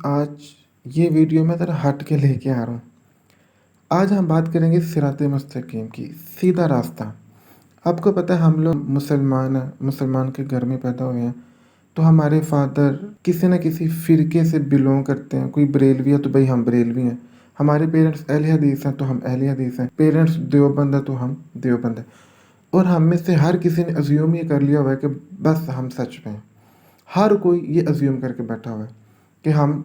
آج یہ ویڈیو میں ذرا ہٹ کے لے کے آ رہا ہوں۔ آج ہم بات کریں گے صراط مستقیم کی، سیدھا راستہ۔ آپ کو پتہ ہے ہم لوگ مسلمان ہیں، مسلمان کے گھر میں پیدا ہوئے ہیں، تو ہمارے فادر کسی نہ کسی فرقے سے بلونگ کرتے ہیں۔ کوئی بریلوی ہے تو بھائی ہم بریلوی ہیں، ہمارے پیرنٹس اہل حدیث ہیں تو ہم اہل حدیث ہیں، پیرنٹس دیوبند ہیں تو ہم دیوبند ہیں۔ اور ہم میں سے ہر کسی نے ازیوم یہ کر لیا ہوا ہے کہ بس ہم سچ پہ ہیں۔ ہر کوئی یہ ازیوم کر کے بیٹھا ہوا ہے کہ ہم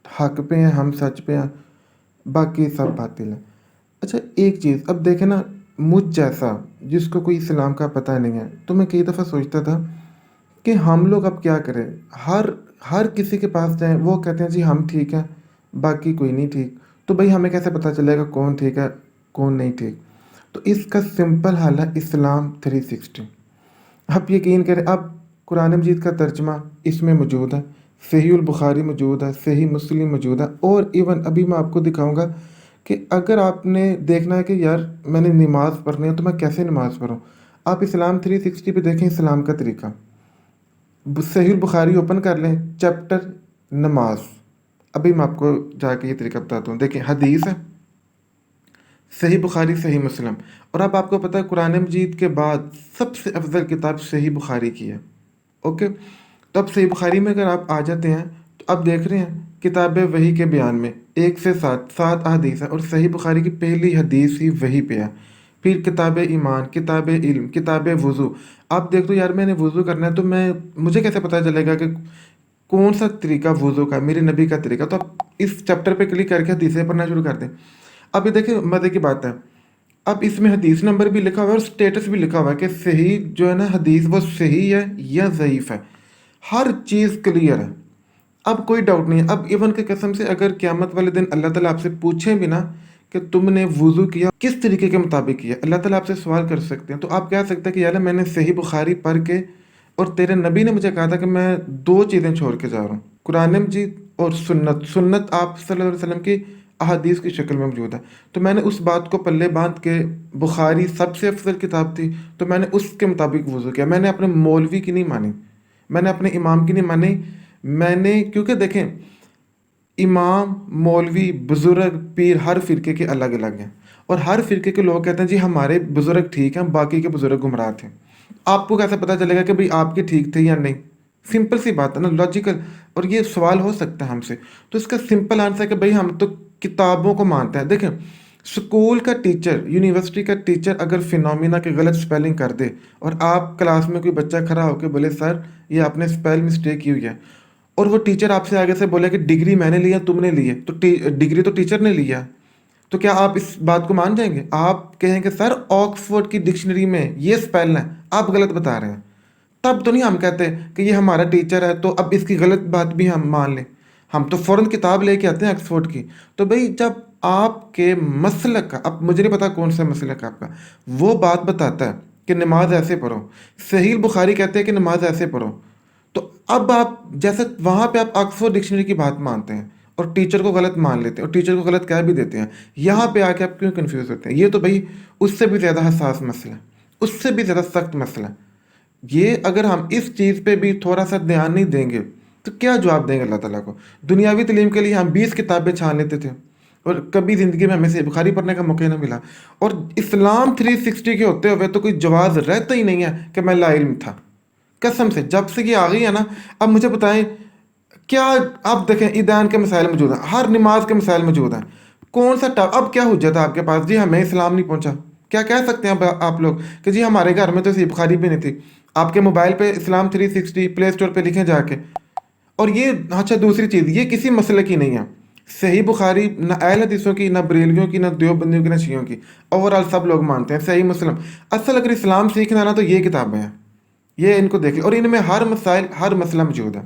حق پہ ہیں، ہم سچ پہ ہیں، باقی سب باطل ہیں۔ اچھا ایک چیز اب دیکھیں نا، مجھ جیسا جس کو کوئی اسلام کا پتہ نہیں ہے، تو میں کئی دفعہ سوچتا تھا کہ ہم لوگ اب کیا کریں۔ ہر کسی کے پاس جائیں وہ کہتے ہیں جی ہم ٹھیک ہیں، باقی کوئی نہیں ٹھیک، تو بھائی ہمیں کیسے پتہ چلے گا کون ٹھیک ہے کون نہیں ٹھیک؟ تو اس کا سمپل حل ہے اسلام 360۔ آپ یقین کریں، اب قرآن مجید کا ترجمہ اس میں موجود ہے، صحیح البخاری موجود ہے، صحیح مسلم موجود ہے، اور ایون ابھی میں آپ کو دکھاؤں گا کہ اگر آپ نے دیکھنا ہے کہ یار میں نے نماز پڑھنی ہے تو میں کیسے نماز پڑھوں، آپ اسلام 360 پہ دیکھیں اسلام کا طریقہ۔ صحیح البخاری اوپن کر لیں، چیپٹر نماز، ابھی میں آپ کو جا کے یہ طریقہ بتاتا ہوں۔ دیکھیں حدیث ہے، صحیح بخاری صحیح مسلم، اور اب آپ کو پتہ ہے قرآن مجید کے بعد سب سے افضل کتاب صحیح بخاری کی ہے۔ اوکے، تو اب صحیح بخاری میں اگر آپ آ جاتے ہیں تو اب دیکھ رہے ہیں کتاب وحی کے بیان میں 1 سے 7 احادیث ہیں، اور صحیح بخاری کی پہلی حدیث ہی وحی پہ ہے۔ پھر کتاب ایمان، کتاب علم، کتاب وضو۔ آپ دیکھ دو یار میں نے وضو کرنا ہے تو مجھے کیسے پتہ چلے گا کہ کون سا طریقہ وضو کا، میرے نبی کا طریقہ؟ تو آپ اس چیپٹر پہ کلک کر کے حدیثیں پڑھنا شروع کر دیں۔ اب یہ دیکھیں مزے کی بات ہے، اب اس میں حدیث نمبر بھی لکھا ہوا ہے اور سٹیٹس بھی لکھا ہوا ہے کہ صحیح جو ہے نا حدیث وہ صحیح ہے یا ضعیف ہے، ہر چیز کلیئر ہے، اب کوئی ڈاؤٹ نہیں ہے۔ اب ایون کے قسم سے اگر قیامت والے دن اللہ تعالیٰ آپ سے پوچھیں بھی نا کہ تم نے وضو کیا کس طریقے کے مطابق کیا، اللہ تعالیٰ آپ سے سوال کر سکتے ہیں، تو آپ کہہ سکتے ہیں کہ یار میں نے صحیح بخاری پڑھ کے، اور تیرے نبی نے مجھے کہا تھا کہ میں 2 چیزیں چھوڑ کے جا رہا ہوں، قرآن مجید اور سنت آپ صلی اللہ علیہ وسلم کی احادیث کی شکل میں موجود ہے۔ تو میں نے اس بات کو پلے باندھ کے، بخاری سب سے افضل کتاب تھی تو میں نے اس کے مطابق وضو کیا، میں نے اپنے مولوی کی نہیں مانی، میں نے اپنے امام کی نہیں مانی، میں نے، کیونکہ دیکھیں امام، مولوی، بزرگ، پیر ہر فرقے کے الگ الگ ہیں، اور ہر فرقے کے لوگ کہتے ہیں جی ہمارے بزرگ ٹھیک ہیں باقی کے بزرگ گمراہ تھے۔ آپ کو کیسے پتہ چلے گا کہ بھئی آپ کے ٹھیک تھے یا نہیں؟ سمپل سی بات ہے نا، لاجیکل، اور یہ سوال ہو سکتا ہے ہم سے، تو اس کا سمپل آنسر ہے کہ بھئی ہم تو کتابوں کو مانتے ہیں۔ دیکھیں اسکول کا ٹیچر، یونیورسٹی کا ٹیچر اگر فینومینا کے غلط سپیلنگ کر دے اور آپ کلاس میں کوئی بچہ کھڑا ہو کے بولے سر یہ آپ نے سپیل مسٹیک کی ہوئی ہے، اور وہ ٹیچر آپ سے آگے سے بولے کہ ڈگری میں نے لیا تم نے لی ہے، تو ڈگری تو ٹیچر نے لیا، تو کیا آپ اس بات کو مان جائیں گے؟ آپ کہیں گے سر آکسفورڈ کی ڈکشنری میں یہ سپیل ہے، آپ غلط بتا رہے ہیں، تب تو نہیں ہم کہتے کہ یہ ہمارا ٹیچر ہے تو اب اس کی غلط بات بھی ہم مان لیں، ہم تو فوراً کتاب لے کے آتے ہیں آکسفورڈ کی۔ تو بھئی جب آپ کے مسلک کا، اب مجھے نہیں پتا کون سا مسلک ہے آپ کا، وہ بات بتاتا ہے کہ نماز ایسے پڑھو، صحیح بخاری کہتے ہیں کہ نماز ایسے پڑھو، تو اب آپ جیسے وہاں پہ آپ آکسفورڈ ڈکشنری کی بات مانتے ہیں اور ٹیچر کو غلط مان لیتے ہیں اور ٹیچر کو غلط کہہ بھی دیتے ہیں، یہاں پہ آ کے آپ کیوں کنفیوز ہوتے ہیں؟ یہ تو بھئی اس سے بھی زیادہ حساس مسئلہ ہے، اس سے بھی زیادہ سخت مسئلہ ہے۔ یہ اگر ہم اس چیز پہ بھی تھوڑا سا دھیان نہیں دیں گے تو کیا جواب دیں گے اللہ تعالیٰ کو؟ دنیاوی تعلیم کے لیے ہم 20 کتابیں چھان لیتے تھے اور کبھی زندگی میں ہمیں صحیح بخاری پڑھنے کا موقع نہ ملا، اور اسلام 360 کے ہوتے ہوئے تو کوئی جواز رہتا ہی نہیں ہے کہ میں لا علم تھا۔ قسم سے جب سے یہ آ گئی ہے نا، اب مجھے بتائیں کیا، اب دیکھیں عیدین کے مسائل موجود ہیں، ہر نماز کے مسائل موجود ہیں، کون سا اب کیا حجت ہے آپ کے پاس جی ہمیں اسلام نہیں پہنچا؟ کیا کہہ سکتے ہیں آپ لوگ کہ جی ہمارے گھر میں تو صحیح بخاری بھی نہیں تھی؟ آپ کے موبائل پہ اسلام 360 پلے اسٹور پہ لکھیں جا کے۔ اور یہ اچھا دوسری چیز، یہ کسی مسئلے کی نہیں ہے، صحیح بخاری نہ اہل حدیثوں کی، نہ بریلویوں کی، نہ دیوبندیوں کی، نہ شیعوں کی، اوورآل سب لوگ مانتے ہیں صحیح مسلم۔ اصل اگر اسلام سیکھنا ہے نا تو یہ کتابیں ہیں، یہ ان کو دیکھیں، اور ان میں ہر مسئلہ موجود ہے۔